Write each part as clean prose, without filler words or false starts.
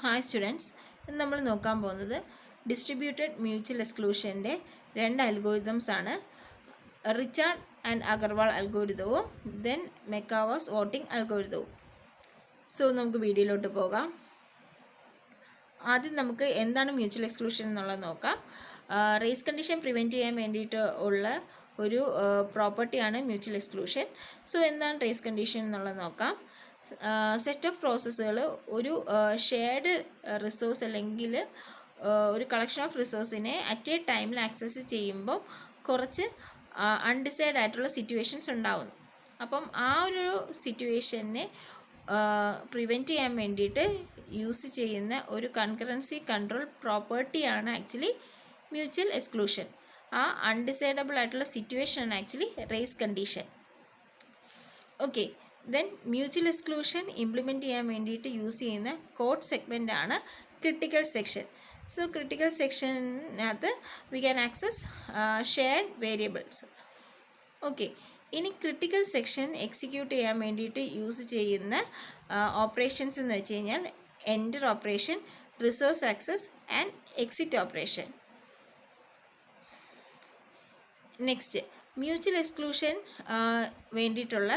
Hi students, ഇന്ന് നമ്മൾ നോക്കാൻ പോകുന്നത് ഡിസ്ട്രിബ്യൂട്ടഡ് മ്യൂച്വൽ എക്സ്ക്ലൂഷൻ്റെ രണ്ട് അൽഗോരിതംസ് ആണ്. റിച്ചാർഡ് ആൻഡ് അഗർവാൾ അൽഗോരിതവും ദെൻ മെക്കാവാസ് വോട്ടിംഗ് അൽഗോരിതവും. സോ നമുക്ക് വീഡിയോയിലോട്ട് പോകാം. ആദ്യം നമുക്ക് എന്താണ് മ്യൂച്വൽ എക്സ്ക്ലൂഷൻ എന്നുള്ളത് നോക്കാം. റേസ് കണ്ടീഷൻ പ്രിവെൻറ്റ് ചെയ്യാൻ വേണ്ടിയിട്ട് ഉള്ള ഒരു പ്രോപ്പർട്ടിയാണ് മ്യൂച്വൽ എക്സ്ക്ലൂഷൻ. സോ എന്താണ് റേസ് കണ്ടീഷൻ എന്നുള്ളത് നോക്കാം. സെറ്റ് ഓഫ് പ്രോസസ്സുകൾ ഒരു ഷെയർഡ് റിസോഴ്സ് അല്ലെങ്കിൽ ഒരു കളക്ഷൻ ഓഫ് റിസോഴ്സിനെ അറ്റ് എ ടൈമിൽ ആക്സസ് ചെയ്യുമ്പോൾ കുറച്ച് അൺഡിസൈഡ് ആയിട്ടുള്ള സിറ്റുവേഷൻസ് ഉണ്ടാകുന്നു. അപ്പം ആ ഒരു സിറ്റുവേഷനെ പ്രിവെൻറ്റ് ചെയ്യാൻ വേണ്ടിയിട്ട് യൂസ് ചെയ്യുന്ന ഒരു കൺകറൻസി കൺട്രോൾ പ്രോപ്പർട്ടിയാണ് ആക്ച്വലി മ്യൂച്വൽ എക്സ്ക്ലൂഷൻ. ആ അൺഡിസൈഡബിൾ ആയിട്ടുള്ള സിറ്റുവേഷനാണ് actually race condition. Okay, then mutual exclusion implement ചെയ്യാൻ വേണ്ടിയിട്ട് യൂസ് ചെയ്യുന്ന കോഡ് സെഗ്മെൻ്റ് ആണ് ക്രിട്ടിക്കൽ സെക്ഷൻ. സോ ക്രിട്ടിക്കൽ സെക്ഷനകത്ത് we can access shared variables. Okay, ഇനി ക്രിട്ടിക്കൽ സെക്ഷൻ എക്സിക്യൂട്ട് ചെയ്യാൻ വേണ്ടിയിട്ട് യൂസ് ചെയ്യുന്ന ഓപ്പറേഷൻസ് എന്ന് വെച്ച് കഴിഞ്ഞാൽ enter operation, resource access and exit operation. Next, mutual exclusion വേണ്ടിയിട്ടുള്ള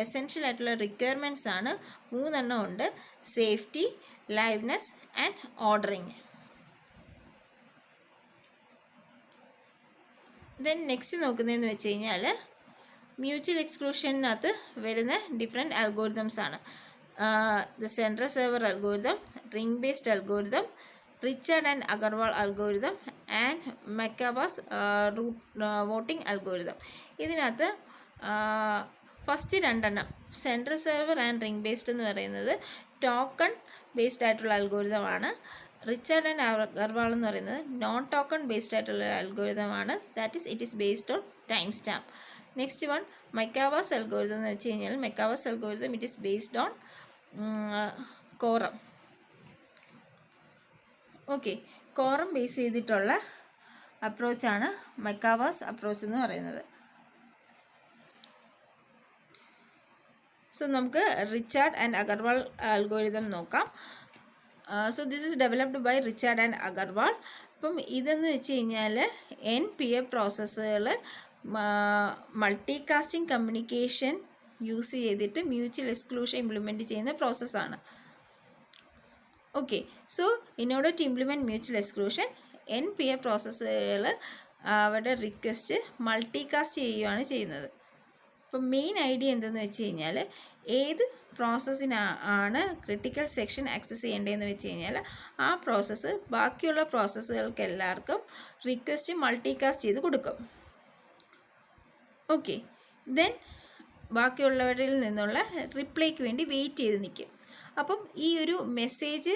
എസെൻഷ്യൽ ആയിട്ടുള്ള റിക്വയർമെൻറ്റ്സ് ആണ് മൂന്നെണ്ണം ഉണ്ട്. Safety, liveness and ordering. Then next നോക്കുന്നതെന്ന് വെച്ച് കഴിഞ്ഞാൽ മ്യൂച്വൽ എക്സ്ക്ലൂഷനകത്ത് വരുന്ന ഡിഫറെൻറ്റ് അൽഗോരിതംസ് ആണ്. The central server algorithm, ring based algorithm, Ricart and Agarwal algorithm and Maekawa's voting algorithm. ഇതിനകത്ത് ഫസ്റ്റ് രണ്ടെണ്ണം central server and ring based എന്ന് പറയുന്നത് ടോക്കൺ ബേസ്ഡ് ആയിട്ടുള്ള അൽഗോരിതമാണ്. റിച്ചാർഡ് ആൻഡ് അഗർവാൾ എന്ന് പറയുന്നത് നോൺ ടോക്കൺ ബേസ്ഡ് ആയിട്ടുള്ള അൽഗോരിതമാണ്. That is it is based on time stamp. Next one Maekawa's algorithm എന്ന് വെച്ച് കഴിഞ്ഞാൽ Maekawa's algorithm it is based on quorum. Okay, quorum base ചെയ്തിട്ടുള്ള അപ്രോച്ചാണ് മെക്കാവാസ് അപ്രോച്ച് എന്ന് പറയുന്നത്. സോ നമുക്ക് റിച്ചാർഡ് ആൻഡ് അഗർവാൾ അൽഗോരിതം നോക്കാം. So this is developed by Richard and Agarwal. അപ്പം ഇതെന്ന് വെച്ച് കഴിഞ്ഞാൽ NPF പ്രോസസ്സുകൾ മൾട്ടി കാസ്റ്റിംഗ് കമ്മ്യൂണിക്കേഷൻ യൂസ് ചെയ്തിട്ട് മ്യൂച്വൽ എക്സ്ക്ലൂഷൻ ഇംപ്ലിമെൻറ്റ് ചെയ്യുന്ന പ്രോസസ്സാണ്. Okay, so in order to implement mutual exclusion NPF പ്രോസസ്സുകൾ അവരുടെ റിക്വസ്റ്റ് മൾട്ടി കാസ്റ്റ് ചെയ്യുകയാണ് ചെയ്യുന്നത്. അപ്പം മെയിൻ ഐഡിയ എന്തെന്ന് വെച്ച് കഴിഞ്ഞാൽ ഏത് പ്രോസസ്സിനാണ് ക്രിട്ടിക്കൽ സെക്ഷൻ ആക്സസ് ചെയ്യേണ്ടതെന്ന് വെച്ച് കഴിഞ്ഞാൽ ആ പ്രോസസ്സ് ബാക്കിയുള്ള പ്രോസസ്സുകൾക്ക് എല്ലാവർക്കും റിക്വസ്റ്റ് മൾട്ടി കാസ്റ്റ് ചെയ്ത് കൊടുക്കും. ഓക്കെ, ദെൻ ബാക്കിയുള്ളവരിൽ നിന്നുള്ള റിപ്ലൈക്ക് വേണ്ടി വെയിറ്റ് ചെയ്ത് നിൽക്കും. അപ്പം ഈ ഒരു മെസ്സേജ്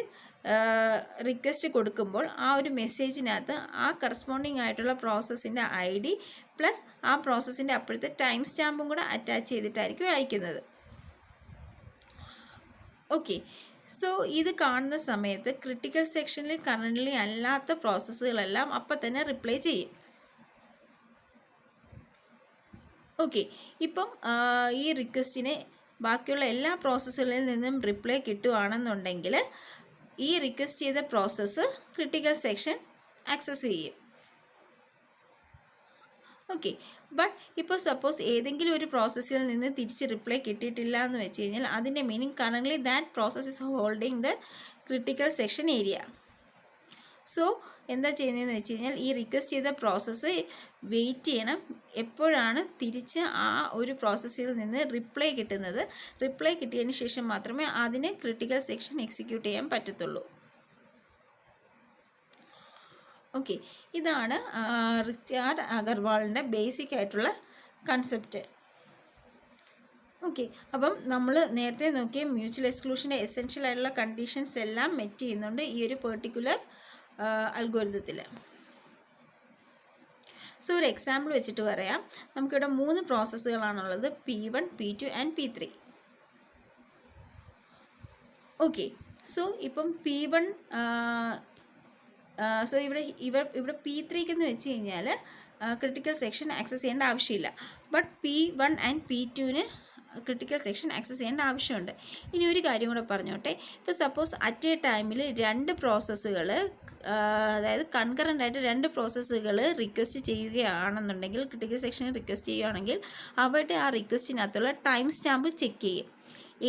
റിക്വസ്റ്റ് കൊടുക്കുമ്പോൾ ആ ഒരു മെസ്സേജിനകത്ത് ആ കറസ്പോണ്ടിങ് ആയിട്ടുള്ള പ്രോസസ്സിൻ്റെ ID പ്ലസ് ആ പ്രോസസ്സിൻ്റെ അപ്പോഴത്തെ ടൈം സ്റ്റാമ്പും കൂടെ അറ്റാച്ച് ചെയ്തിട്ടായിരിക്കും അയക്കുന്നത്. ഓക്കെ, സോ ഇത് കാണുന്ന സമയത്ത് ക്രിട്ടിക്കൽ സെക്ഷനിൽ കറൻ്റ്ലി അല്ലാത്ത പ്രോസസ്സുകളെല്ലാം അപ്പം തന്നെ റിപ്ലൈ ചെയ്യും. ഓക്കെ, ഇപ്പം ഈ റിക്വസ്റ്റിന് ബാക്കിയുള്ള എല്ലാ പ്രോസസ്സുകളിൽ നിന്നും റിപ്ലൈ കിട്ടുകയാണെന്നുണ്ടെങ്കിൽ ഈ റിക്വസ്റ്റ് ചെയ്ത പ്രോസസ്സ് ക്രിട്ടിക്കൽ സെക്ഷൻ ആക്സസ് ചെയ്യും. ഓക്കെ, ബട്ട് ഇപ്പോൾ സപ്പോസ് ഏതെങ്കിലും ഒരു പ്രോസസ്സിൽ നിന്ന് തിരിച്ച് റിപ്ലൈ കിട്ടിയിട്ടില്ല എന്ന് വെച്ച് കഴിഞ്ഞാൽ അതിൻ്റെ meaning currently that process is holding the critical section area. So എന്താ ചെയ്യുന്നതെന്ന് വെച്ച് കഴിഞ്ഞാൽ ഈ റിക്വസ്റ്റ് ചെയ്ത പ്രോസസ്സ് വെയിറ്റ് ചെയ്യണം എപ്പോഴാണ് തിരിച്ച് ആ ഒരു പ്രോസസ്സിൽ നിന്ന് റിപ്ലൈ കിട്ടുന്നത്. റിപ്ലൈ കിട്ടിയതിന് ശേഷം മാത്രമേ അതിന് ക്രിട്ടിക്കൽ സെക്ഷൻ എക്സിക്യൂട്ട് ചെയ്യാൻ പറ്റത്തുള്ളൂ. ഓക്കെ, ഇതാണ് റിച്ചാർഡ് അഗർവാളിൻ്റെ ബേസിക് ആയിട്ടുള്ള കൺസെപ്റ്റ്. ഓക്കെ, അപ്പം നമ്മൾ നേരത്തെ നോക്കിയ മ്യൂച്വൽ എക്സ്ക്ലൂഷൻ്റെ എസെൻഷ്യൽ ആയിട്ടുള്ള കണ്ടീഷൻസ് എല്ലാം മെറ്റ് ചെയ്യുന്നുണ്ട് ഈ ഒരു പെർട്ടിക്കുലർ അൽഗോരിതത്തിൽ. സോ ഒരു എക്സാമ്പിൾ വെച്ചിട്ട് പറയാം. നമുക്കിവിടെ 3 പ്രോസസ്സുകളാണുള്ളത്, P1, P2 and P3. Okay, so ഇപ്പം P1 സോ ഇവിടെ P3 എന്ന് വെച്ച് കഴിഞ്ഞാൽ ക്രിട്ടിക്കൽ സെക്ഷൻ ആക്സസ് ചെയ്യേണ്ട ആവശ്യമില്ല. But P1 and P2 critical section access ചെയ്യേണ്ട ആവശ്യമുണ്ട്. ഇനി ഒരു കാര്യം കൂടെ പറഞ്ഞോട്ടെ. ഇപ്പോൾ സപ്പോസ് അറ്റ് എ ടൈമിൽ രണ്ട് പ്രോസസ്സുകൾ, അതായത് കൺകറൻ്റ് ആയിട്ട് രണ്ട് പ്രോസസ്സുകൾ റിക്വസ്റ്റ് ചെയ്യുകയാണെന്നുണ്ടെങ്കിൽ, ക്രിട്ടിക്കൽ സെക്ഷന് റിക്വസ്റ്റ് ചെയ്യുകയാണെങ്കിൽ അവരുടെ ആ റിക്വസ്റ്റിനകത്തുള്ള ടൈം സ്റ്റാമ്പ് ചെക്ക് ചെയ്യും.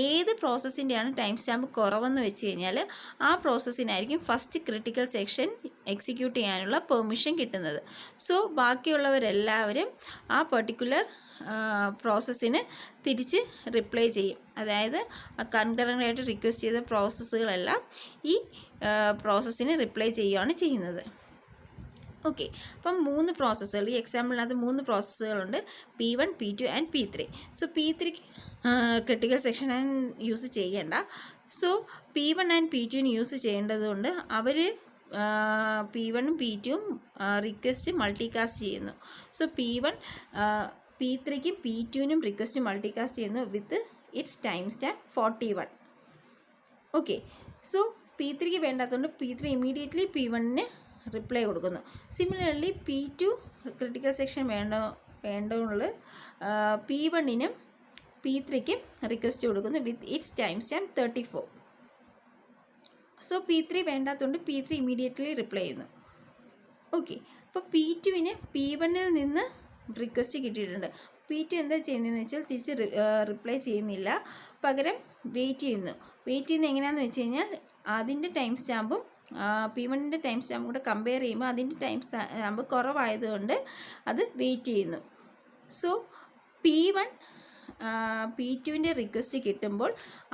ഏത് പ്രോസസ്സിൻ്റെയാണ് ടൈം സ്റ്റാമ്പ് കുറവെന്ന് വെച്ച് കഴിഞ്ഞാൽ ആ പ്രോസസ്സിനായിരിക്കും ഫസ്റ്റ് ക്രിട്ടിക്കൽ സെക്ഷൻ എക്സിക്യൂട്ട് ചെയ്യാനുള്ള പെർമിഷൻ കിട്ടുന്നത്. സോ ബാക്കിയുള്ളവരെല്ലാവരും ആ പെർട്ടിക്കുലർ പ്രോസസ്സിന് തിരിച്ച് റിപ്ലൈ ചെയ്യും. അതായത് കൺകറൻ്റായിട്ട് റിക്വസ്റ്റ് ചെയ്ത പ്രോസസ്സുകളെല്ലാം ഈ പ്രോസസ്സിന് റിപ്ലൈ ചെയ്യുകയാണ് ചെയ്യുന്നത്. ഓക്കെ, അപ്പം 3 പ്രോസസ്സുകൾ, ഈ എക്സാമ്പിളിനകത്ത് 3 പ്രോസസ്സുകളുണ്ട്, P1, P2 and P3. So P3ക്ക് ക്രിട്ടിക്കൽ സെക്ഷൻ യൂസ് ചെയ്യേണ്ട. സോ P1 ആൻഡ് P2ന് യൂസ് ചെയ്യേണ്ടതുകൊണ്ട് അവർ P1ഉം P2ഉം റിക്വസ്റ്റ് മൾട്ടികാസ്റ്റ് ചെയ്യുന്നു. സോ P3ക്കും P2നും റിക്വസ്റ്റ് മൾട്ടികാസ്റ്റ് ചെയ്യുന്നു with its time stamp 41. Okay, so P3ക്ക് വേണ്ടാത്തതുകൊണ്ട് P3 ഇമ്മീഡിയറ്റ്ലി P1ന് റിപ്ലൈ കൊടുക്കുന്നു. സിമിലർലി P2 ക്രിട്ടിക്കൽ സെക്ഷൻ വേണ്ടുള്ള P1നും P3ക്കും റിക്വസ്റ്റ് കൊടുക്കുന്നു with its time stamp 34. So P3 വേണ്ടാത്തതുകൊണ്ട് P3 ഇമ്മീഡിയറ്റ്ലി റിപ്ലൈ ചെയ്യുന്നു. ഓക്കെ, അപ്പോൾ P2ന് P1ൽ നിന്ന് റിക്വസ്റ്റ് കിട്ടിയിട്ടുണ്ട്. P2 എന്താ ചെയ്യുന്നതെന്ന് വെച്ചാൽ തിരിച്ച് റിപ്ലൈ ചെയ്യുന്നില്ല, പകരം വെയിറ്റ് ചെയ്യുന്നു. വെയിറ്റ് ചെയ്യുന്നത് എങ്ങനെയാണെന്ന് വെച്ച് കഴിഞ്ഞാൽ അതിൻ്റെ ടൈം സ്റ്റാമ്പും P1ൻ്റെ ടൈം സ്റ്റാമ്പും കൂടെ കമ്പയർ ചെയ്യുമ്പോൾ അതിൻ്റെ ടൈം സ്റ്റാമ്പ് കുറവായതുകൊണ്ട് അത് വെയിറ്റ് ചെയ്യുന്നു. സോ P1 P2ൻ്റെ റിക്വസ്റ്റ് കിട്ടുമ്പോൾ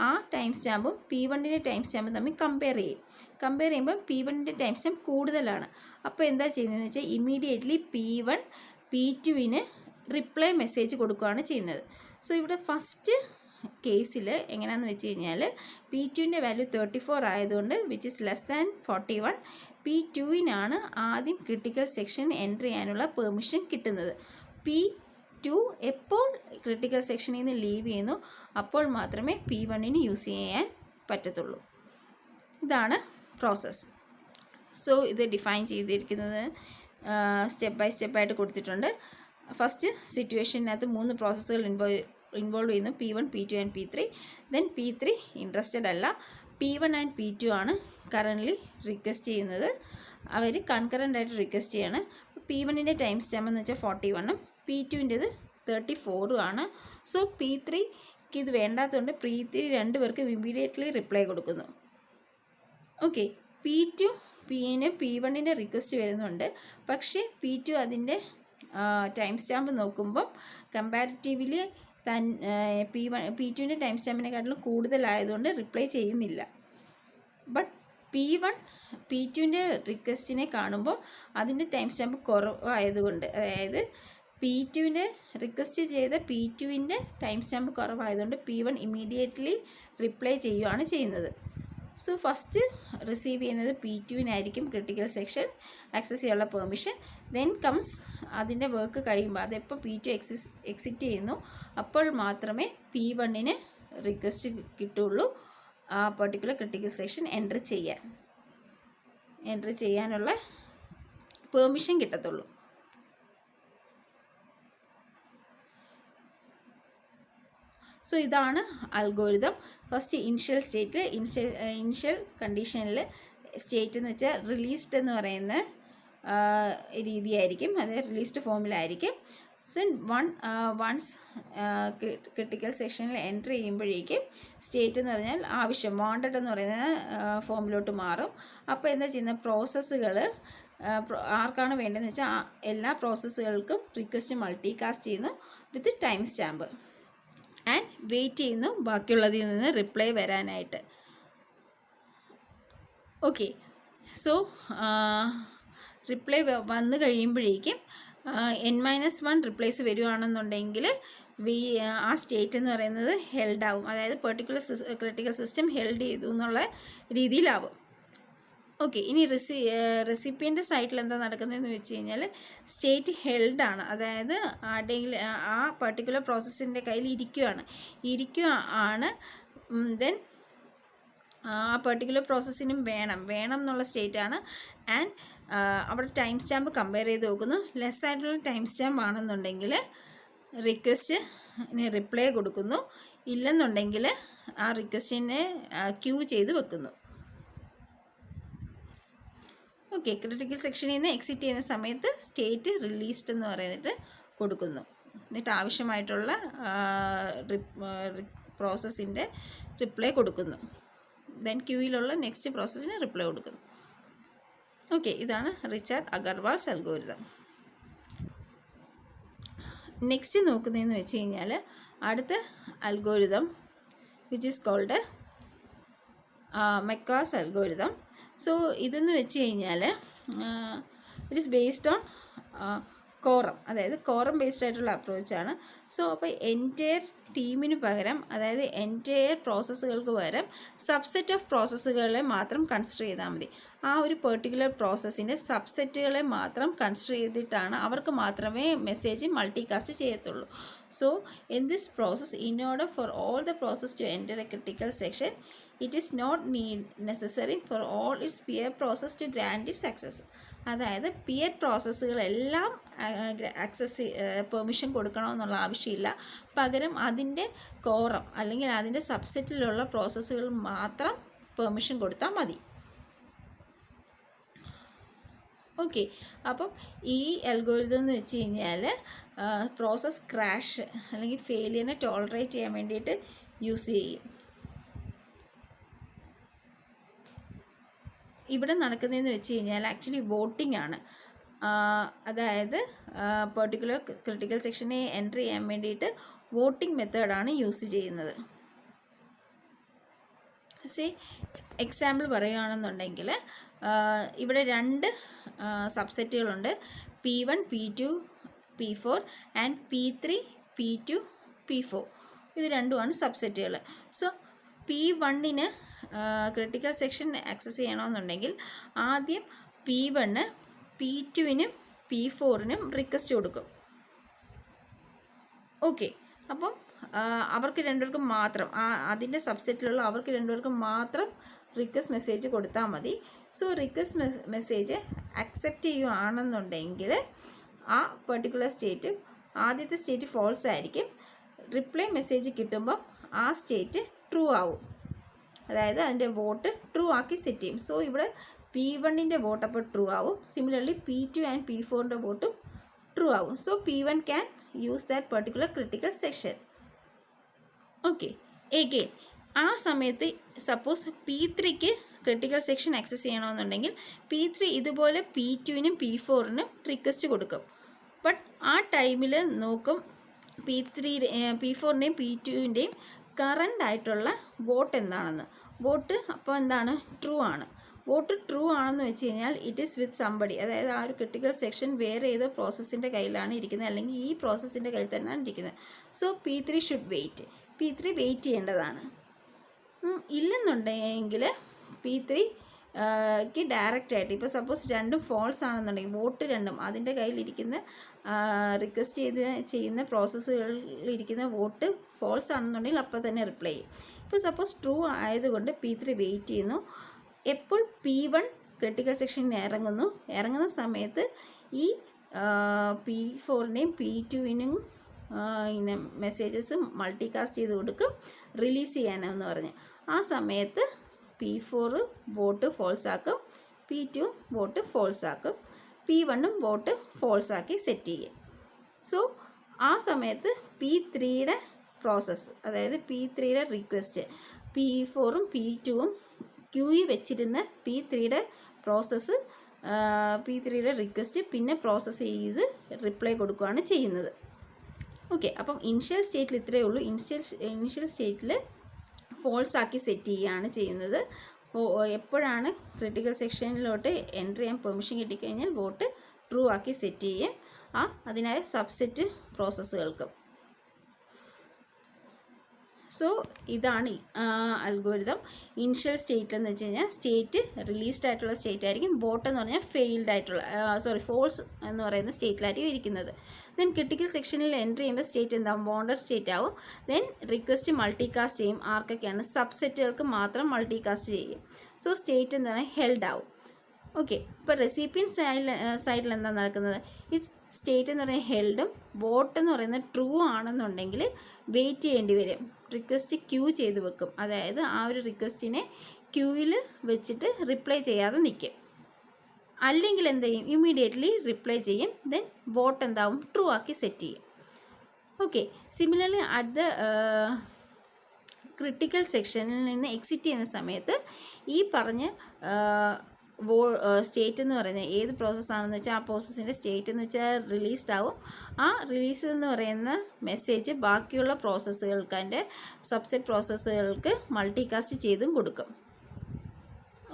ആ ടൈം സ്റ്റാമ്പും P1ൻ്റെ ടൈം സ്റ്റാമ്പും തമ്മിൽ കമ്പയർ ചെയ്യും. കമ്പയർ ചെയ്യുമ്പോൾ P1ൻ്റെ ടൈം സ്റ്റാമ്പ് കൂടുതലാണ്. അപ്പോൾ എന്താ ചെയ്യുന്നതെന്ന് വെച്ചാൽ ഇമ്മീഡിയറ്റ്ലി P1 P2ന് റിപ്ലൈ മെസ്സേജ് കൊടുക്കുകയാണ് ചെയ്യുന്നത്. സോ ഇവിടെ ഫസ്റ്റ് കേസിൽ എങ്ങനെയാണെന്ന് വെച്ച് കഴിഞ്ഞാൽ P2ൻ്റെ വാല്യൂ 34 ആയതുകൊണ്ട് വിച്ച് ഇസ് ലെസ് ദാൻ 41, P2നാണ് ആദ്യം ക്രിട്ടിക്കൽ സെക്ഷൻ എൻ്റർ ചെയ്യാനുള്ള പെർമിഷൻ കിട്ടുന്നത്. P2 എപ്പോൾ ക്രിട്ടിക്കൽ സെക്ഷനിൽ നിന്ന് ലീവ് ചെയ്യുന്നു അപ്പോൾ മാത്രമേ P1ന് യൂസ് ചെയ്യാൻ പറ്റത്തുള്ളൂ. ഇതാണ് പ്രോസസ്സ്. സോ ഇത് ഡിഫൈൻ ചെയ്തിരിക്കുന്നത് സ്റ്റെപ്പ് ബൈ സ്റ്റെപ്പായിട്ട് കൊടുത്തിട്ടുണ്ട്. ഫസ്റ്റ് സിറ്റുവേഷനകത്ത് 3 പ്രോസസ്സുകൾ ഇൻവോൾവ് ചെയ്യുന്നു, P1, P2 and P3. Then P3 interested അല്ല, P1 ആൻഡ് P2 ആണ് കറൻ്റ്ലി റിക്വസ്റ്റ് ചെയ്യുന്നത്. അവർ കൺകറൻ്റായിട്ട് റിക്വസ്റ്റ് ചെയ്യാണ്. P1ൻ്റെ ടൈം സ്റ്റാമ്പ് എന്ന് വെച്ചാൽ 41ഉം P2ൻ്റെത് 34ഉം ആണ്. സോ P3ക്ക് ഇത് വേണ്ടാത്തതുകൊണ്ട് P3 രണ്ടുപേർക്കും ഇമ്മീഡിയറ്റ്ലി റിപ്ലൈ കൊടുക്കുന്നു. ഓക്കെ, P1ൻ്റെ റിക്വസ്റ്റ് വരുന്നുണ്ട്, പക്ഷേ P2 അതിൻ്റെ ടൈം സ്റ്റാമ്പ് നോക്കുമ്പം കമ്പാരിറ്റീവ്ലി P2ൻ്റെ ടൈം സ്റ്റാമ്പിനെക്കാട്ടിലും കൂടുതലായതുകൊണ്ട് റിപ്ലൈ ചെയ്യുന്നില്ല. ബട്ട് P2ൻ്റെ റിക്വസ്റ്റിനെ കാണുമ്പോൾ അതിൻ്റെ ടൈം സ്റ്റാമ്പ് കുറവായതുകൊണ്ട്, അതായത് P2ൻ്റെ റിക്വസ്റ്റ് ചെയ്ത P2ൻ്റെ ടൈം സ്റ്റാമ്പ് കുറവായതുകൊണ്ട് P1 ഇമ്മീഡിയറ്റ്ലി റിപ്ലൈ ചെയ്യുകയാണ് ചെയ്യുന്നത്. സോ ഫസ്റ്റ് റിസീവ് ചെയ്യുന്നത് P2വിനായിരിക്കും ക്രിട്ടിക്കൽ സെക്ഷൻ ആക്സസ് ചെയ്യാനുള്ള പെർമിഷൻ. ദെൻ കംസ് അതിൻ്റെ വർക്ക് കഴിയുമ്പോൾ അതെപ്പോൾ P2 എക്സിറ്റ് ചെയ്യുന്നു അപ്പോൾ മാത്രമേ P1ന് റിക്വസ്റ്റ് കിട്ടുള്ളൂ ആ പെർട്ടിക്കുലർ ക്രിട്ടിക്കൽ സെക്ഷൻ എൻ്റർ ചെയ്യാനുള്ള പെർമിഷൻ കിട്ടത്തുള്ളൂ. സോ ഇതാണ് algorithm. First initial state, initial കണ്ടീഷനിൽ സ്റ്റേറ്റ് എന്ന് വെച്ചാൽ റിലീസ്ഡ് എന്ന് പറയുന്ന രീതിയായിരിക്കും, അതായത് റിലീസ്ഡ് ഫോമിലായിരിക്കും. സോ വൺസ് ക്രിട്ടിക്കൽ സെക്ഷനിൽ എൻ്റർ ചെയ്യുമ്പോഴേക്കും സ്റ്റേറ്റ് എന്ന് പറഞ്ഞാൽ ആവശ്യം, വാണ്ടഡ് എന്ന് പറയുന്ന ഫോമിലോട്ട് മാറും. അപ്പോൾ എന്താ ചെയ്യുന്ന പ്രോസസ്സുകൾ ആർക്കാണ് വേണ്ടതെന്ന് വെച്ചാൽ എല്ലാ പ്രോസസ്സുകൾക്കും റിക്വസ്റ്റ് മൾട്ടികാസ്റ്റ് ചെയ്യുന്നു with time stamp and wait ചെയ്യുന്നു ബാക്കിയുള്ളതിൽ നിന്ന് റിപ്ലൈ വരാനായിട്ട്. ഓക്കെ, സോ റിപ്ലൈ വന്നു കഴിയുമ്പോഴേക്കും N-1 റിപ്ലൈസ് വരുവാണെന്നുണ്ടെങ്കിൽ ആ സ്റ്റേറ്റ് എന്ന് പറയുന്നത് ഹെൽഡ് ആവും, അതായത് പെർട്ടിക്കുലർ ക്രിട്ടിക്കൽ സിസ്റ്റം ഹെൽഡ് ചെയ്തു എന്നുള്ള രീതിയിലാവും. ഓക്കെ, ഇനി റെസിപ്പിയൻ്റെ സൈറ്റിൽ എന്താ നടക്കുന്നതെന്ന് വെച്ച് കഴിഞ്ഞാൽ സ്റ്റേറ്റ് ഹെൽഡാണ്, അതായത് ആരുടെയെങ്കിലും ആ പെർട്ടിക്കുലർ പ്രോസസ്സിൻ്റെ കയ്യിൽ ഇരിക്കുകയാണ്. ദെൻ ആ പെർട്ടിക്കുലർ പ്രോസസ്സിനും വേണം എന്നുള്ള സ്റ്റേറ്റാണ്. ആൻഡ് അവിടെ ടൈം സ്റ്റാമ്പ് കമ്പയർ ചെയ്ത് നോക്കുന്നു. ലെസ് ആയിട്ടുള്ള ടൈം സ്റ്റാമ്പ് ആണെന്നുണ്ടെങ്കിൽ റിക്വസ്റ്റ് റിപ്ലൈ കൊടുക്കുന്നു, ഇല്ലെന്നുണ്ടെങ്കിൽ ആ റിക്വസ്റ്റിനെ ക്യൂ ചെയ്ത് വെക്കുന്നു. ഓക്കെ, ക്രിട്ടിക്കൽ സെക്ഷനിൽ നിന്ന് എക്സിറ്റ് ചെയ്യുന്ന സമയത്ത് സ്റ്റേറ്റ് റിലീസ്ഡ് എന്ന് പറയുന്നിട്ട് കൊടുക്കുന്നു. എന്നിട്ട് ആവശ്യമായിട്ടുള്ള പ്രോസസ്സിൻ്റെ റിപ്ലൈ കൊടുക്കുന്നു. ദെൻ ക്യൂയിലുള്ള നെക്സ്റ്റ് പ്രോസസ്സിന് റിപ്ലൈ കൊടുക്കുന്നു. ഓക്കെ, ഇതാണ് റിച്ചാർഡ് അഗർവാൾസ് അൽഗോരിതം. നെക്സ്റ്റ് നോക്കുന്നതെന്ന് വെച്ച് കഴിഞ്ഞാൽ അടുത്ത algorithm which is called Maekawa's algorithm. So ഇതെന്ന് വെച്ച് കഴിഞ്ഞാൽ it is based on quorum, അതായത് കോറം ബേസ്ഡ് ആയിട്ടുള്ള അപ്രോച്ചാണ്. സോ അപ്പോൾ എൻറ്റയർ ടീമിന് പകരം, അതായത് എൻറ്റയർ പ്രോസസ്സുകൾക്ക് പകരം സബ്സെറ്റ് ഓഫ് പ്രോസസ്സുകളെ മാത്രം കൺസിഡർ ചെയ്താൽ മതി. ആ ഒരു പെർട്ടിക്കുലർ പ്രോസസ്സിൻ്റെ സബ്സെറ്റുകളെ മാത്രം കൺസിഡർ ചെയ്തിട്ടാണ് അവർക്ക് മാത്രമേ മെസ്സേജ് മൾട്ടികാസ്റ്റ് ചെയ്യത്തുള്ളൂ. So in this process, in order for all the process to enter a critical section, it is not necessary for all its peer process to grant it success. അതായത് പിയർ പ്രോസസ്സുകളെല്ലാം permission കൊടുക്കണമെന്നുള്ള ആവശ്യമില്ല. പകരം അതിൻ്റെ quorum അല്ലെങ്കിൽ അതിൻ്റെ സബ്സെറ്റിലുള്ള പ്രോസസ്സുകൾ മാത്രം പെർമിഷൻ കൊടുത്താൽ മതി. ഓക്കെ, അപ്പം ഈ അൽഗോരിതം എന്ന് വെച്ച് കഴിഞ്ഞാൽ പ്രോസസ് ക്രാഷ് അല്ലെങ്കിൽ ഫെയിലിയറിനെ ടോളറേറ്റ് ചെയ്യാൻ വേണ്ടിയിട്ട് യൂസ് ചെയ്യും. ഇവിടെ നടക്കുന്നതെന്ന് വെച്ച് കഴിഞ്ഞാൽ ആക്ച്വലി വോട്ടിംഗ് ആണ്. അതായത് പെർട്ടിക്കുലർ ക്രിട്ടിക്കൽ സെക്ഷനെ എൻട്രി ചെയ്യാൻ വേണ്ടിയിട്ട് വോട്ടിംഗ് മെത്തേഡാണ് യൂസ് ചെയ്യുന്നത്. എക്സാമ്പിൾ പറയുകയാണെന്നുണ്ടെങ്കിൽ ഇവിടെ രണ്ട് സബ്സെറ്റുകളുണ്ട്, P1, P2, P4 and P3, P2, P4. ഇത് രണ്ടുമാണ് സബ്സെറ്റുകൾ. സോ P1ന് ക്രിട്ടിക്കൽ സെക്ഷൻ ആക്സസ് ചെയ്യണമെന്നുണ്ടെങ്കിൽ ആദ്യം P1 P2നും P4നും റിക്വസ്റ്റ് കൊടുക്കും. ഓക്കെ, അപ്പം അവർക്ക് രണ്ടുപേർക്കും മാത്രം, അതിൻ്റെ സബ്സെറ്റിലുള്ള അവർക്ക് രണ്ടുപേർക്കും മാത്രം റിക്വസ്റ്റ് മെസ്സേജ് കൊടുത്താൽ മതി. സോ റിക്വസ്റ്റ് മെസ്സേജ് അക്സെപ്റ്റ് ചെയ്യുകയാണെന്നുണ്ടെങ്കിൽ ആ പെർട്ടിക്കുലർ സ്റ്റേറ്റ്, ആദ്യത്തെ സ്റ്റേറ്റ് ഫോൾസ് ആയിരിക്കും. റിപ്ലൈ മെസ്സേജ് കിട്ടുമ്പം ആ സ്റ്റേറ്റ് ട്രൂ ആവും, അതായത് അതിൻ്റെ വോട്ട് ട്രൂ ആക്കി സെറ്റ് ചെയ്യും. സോ ഇവിടെ P1ൻ്റെ വോട്ട് അപ്പോൾ ട്രൂ ആവും. സിമിലർലി P2 ആൻഡ് P4ൻ്റെ വോട്ടും ട്രൂ ആവും. So P1 can use that particular critical section. Okay, again ആ സമയത്ത് സപ്പോസ് P3ക്ക് ക്രിട്ടിക്കൽ സെക്ഷൻ ആക്സസ് ചെയ്യണമെന്നുണ്ടെങ്കിൽ P3 ഇതുപോലെ P2നും P4നും റിക്വസ്റ്റ് കൊടുക്കും. ബട്ട് ആ ടൈമിൽ നോക്കും P4ൻ്റെയും P2ൻ്റെയും കറണ്ട് ആയിട്ടുള്ള വോട്ട് എന്താണെന്ന്. വോട്ട് അപ്പോൾ എന്താണ്? ട്രൂ ആണ്. വോട്ട് ട്രൂ ആണെന്ന് വെച്ച് കഴിഞ്ഞാൽ ഇറ്റ് ഈസ് വിത്ത് സംബഡി, അതായത് ആ ഒരു ക്രിട്ടിക്കൽ സെക്ഷൻ വേറെ ഏതോ പ്രോസസ്സിൻ്റെ കയ്യിലാണ് ഇരിക്കുന്നത്, അല്ലെങ്കിൽ ഈ പ്രോസസ്സിൻ്റെ കയ്യിൽ തന്നെയാണ് ഇരിക്കുന്നത്. So P3 should wait. P3 wait ചെയ്യേണ്ടതാണ്. ഇല്ലെന്നുണ്ടെങ്കിൽ P3ക്ക് ഡയറക്റ്റായിട്ട്, ഇപ്പോൾ സപ്പോസ് രണ്ടും ഫോൾസ് ആണെന്നുണ്ടെങ്കിൽ, വോട്ട് രണ്ടും അതിൻ്റെ കയ്യിലിരിക്കുന്ന റിക്വസ്റ്റ് ചെയ്യുന്ന പ്രോസസ്സുകളിലിരിക്കുന്ന വോട്ട് ഫോൾസ് ആണെന്നുണ്ടെങ്കിൽ അപ്പോൾ തന്നെ റിപ്ലൈ ചെയ്യും. ഇപ്പോൾ സപ്പോസ് ട്രൂ ആയതുകൊണ്ട് P3 വെയിറ്റ് ചെയ്യുന്നു. എപ്പോൾ P1 ക്രിട്ടിക്കൽ സെക്ഷനിൽ ഇറങ്ങുന്ന സമയത്ത് ഈ P4ൻ്റെയും P2നും മെസ്സേജസ് മൾട്ടികാസ്റ്റ് ചെയ്ത് കൊടുക്കും, റിലീസ് ചെയ്യാനെന്ന് പറഞ്ഞ്. ആ സമയത്ത് P4 വോട്ട് ഫോൾസ് ആക്കും, P2 വോട്ട് ഫോൾസ് ആക്കും, P1 വോട്ട് ഫോൾസ് ആക്കി സെറ്റ് ചെയ്യും. സോ ആ സമയത്ത് P3യുടെ പ്രോസസ്സ്, അതായത് P3യുടെ റിക്വസ്റ്റ്, P4ഉം P2ഉം ക്യൂയിൽ വെച്ചിരുന്ന P3യുടെ പ്രോസസ്സ്, P3യുടെ റിക്വസ്റ്റ് പിന്നെ പ്രോസസ്സ് ചെയ്ത് റിപ്ലൈ കൊടുക്കുകയാണ് ചെയ്യുന്നത്. ഓക്കെ, അപ്പം ഇനിഷ്യൽ സ്റ്റേറ്റിൽ ഇത്രയേ ഉള്ളൂ. ഇനിഷ്യൽ സ്റ്റേറ്റിൽ ഫോൾസ് ആക്കി സെറ്റ് ചെയ്യുകയാണ് ചെയ്യുന്നത്. എപ്പോഴാണ് ക്രിട്ടിക്കൽ സെക്ഷനിലോട്ട് എൻട്രി ചെയ്യാൻ പെർമിഷൻ കിട്ടിക്കഴിഞ്ഞാൽ വോട്ട് ട്രൂ ആക്കി സെറ്റ് ചെയ്യും അതിനായ സബ്സെറ്റ് പ്രോസസ്സുകൾക്കും. സോ ഇതാണ് അൽഗോരിതം. ഇനിഷ്യൽ സ്റ്റേറ്റ് എന്ന് വെച്ച് കഴിഞ്ഞാൽ സ്റ്റേറ്റ് റിലീസ്ഡ് ആയിട്ടുള്ള സ്റ്റേറ്റ് ആയിരിക്കും. വോട്ട് എന്ന് പറഞ്ഞാൽ ഫെയിൽഡ് ആയിട്ടുള്ള ഫോൾസ് എന്ന് പറയുന്ന സ്റ്റേറ്റിലായിരിക്കും ഇരിക്കുന്നത്. ദെൻ ക്രിട്ടിക്കൽ സെക്ഷനിൽ എൻട്രി ചെയ്യുമ്പോൾ സ്റ്റേറ്റ് എന്താവും? വോണ്ടഡ് സ്റ്റേറ്റ് ആവും. ദെൻ റിക്വസ്റ്റ് മൾട്ടികാസ്റ്റ് ചെയ്യും. ആർക്കൊക്കെയാണ്? സബ്സെറ്റുകൾക്ക് മാത്രം മൾട്ടികാസ്റ്റ് ചെയ്യും. സോ സ്റ്റേറ്റ് എന്താണ്? ഹെൽഡ് ആവും. ഓക്കെ, ഇപ്പോൾ റെസിപ്പിയൻ സൈഡിൽ എന്താ നടക്കുന്നത്? ഈ സ്റ്റേറ്റ് എന്ന് പറയുന്നത് ഹെൽഡും വോട്ട് എന്ന് പറയുന്നത് ട്രൂ ആണെന്നുണ്ടെങ്കിൽ വെയിറ്റ് ചെയ്യേണ്ടി വരും. റിക്വസ്റ്റ് ക്യൂ ചെയ്ത് വെക്കും. അതായത് ആ ഒരു റിക്വസ്റ്റിനെ ക്യൂവിൽ വെച്ചിട്ട് റിപ്ലൈ ചെയ്യാതെ നിൽക്കും. അല്ലെങ്കിൽ എന്ത് ചെയ്യും? ഇമ്മീഡിയറ്റ്ലി റിപ്ലൈ ചെയ്യും. ദെൻ വോട്ട് എന്താവും? ട്രൂ ആക്കി സെറ്റ് ചെയ്യും. Okay, similarly at the critical സെക്ഷനിൽ നിന്ന് എക്സിറ്റ് ചെയ്യുന്ന സമയത്ത് ഈ പറഞ്ഞ സ്റ്റേറ്റ് എന്ന് പറയുന്നത് ഏത് പ്രോസസ്സാണെന്ന് വെച്ചാൽ ആ പ്രോസസ്സിൻ്റെ സ്റ്റേറ്റ് എന്ന് വെച്ചാൽ റിലീസ്ഡ് ആവും. ആ റിലീസ് എന്ന് പറയുന്ന മെസ്സേജ് ബാക്കിയുള്ള പ്രോസസ്സുകൾക്ക്, അതിൻ്റെ സബ്സെറ്റ് പ്രോസസ്സുകൾക്ക് മൾട്ടികാസ്റ്റ് ചെയ്തും കൊടുക്കും.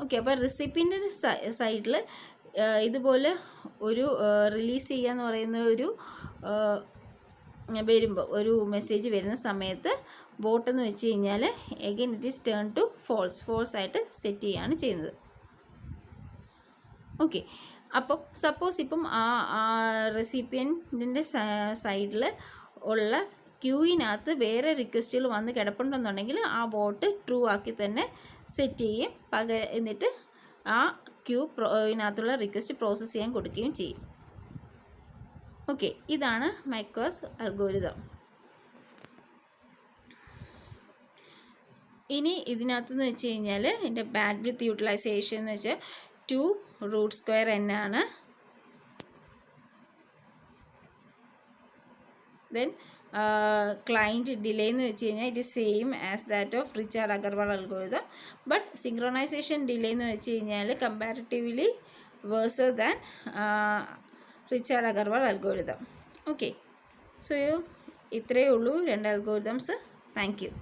ഓക്കെ, അപ്പോൾ റെസിപ്പിൻ്റെ സൈഡിൽ ഇതുപോലെ ഒരു റിലീസ് ചെയ്യുക എന്ന് പറയുന്ന ഒരു വരുമ്പോൾ ഒരു മെസ്സേജ് വരുന്ന സമയത്ത് വോട്ട് എന്ന് വെച്ച് കഴിഞ്ഞാൽ again it is turn to false ആയിട്ട് സെറ്റ് ചെയ്യുകയാണ് ചെയ്യുന്നത്. ഓക്കെ, അപ്പം സപ്പോസ് ഇപ്പം ആ റെസിപ്പിയൻറ്റിൻ്റെ സൈഡിൽ ഉള്ള ക്യൂവിനകത്ത് വേറെ റിക്വസ്റ്റുകൾ വന്ന് കിടപ്പുണ്ടെന്നുണ്ടെങ്കിൽ ആ വോട്ട് ട്രൂ ആക്കി തന്നെ സെറ്റ് ചെയ്യും. എന്നിട്ട് ആ ക്യൂവിനകത്തുള്ള റിക്വസ്റ്റ് പ്രോസസ്സ് ചെയ്യാൻ കൊടുക്കുകയും ചെയ്യും. ഓക്കെ, ഇതാണ് മൈക്വേസ് അൽഗോരിതം. ഇനി ഇതിനകത്തെന്ന് വെച്ച് കഴിഞ്ഞാൽ ഇതിൻ്റെ ബാൻഡ്വിഡ്ത്ത് യൂട്ടിലൈസേഷൻ എന്ന് വെച്ചാൽ 2√² ആണ്. ദെൻ ക്ലയൻറ്റ് ഡിലേ എന്ന് വെച്ച് കഴിഞ്ഞാൽ it is same as that of Richard Agarwal algorithm. But synchronisation delay എന്ന് വെച്ച് കഴിഞ്ഞാൽ comparatively വേഴ്സർ than Richard Agarwal algorithm. Okay, so ഇത്രയേ ഉള്ളൂ 2 അൽഗോരിതംസ്. Thank you.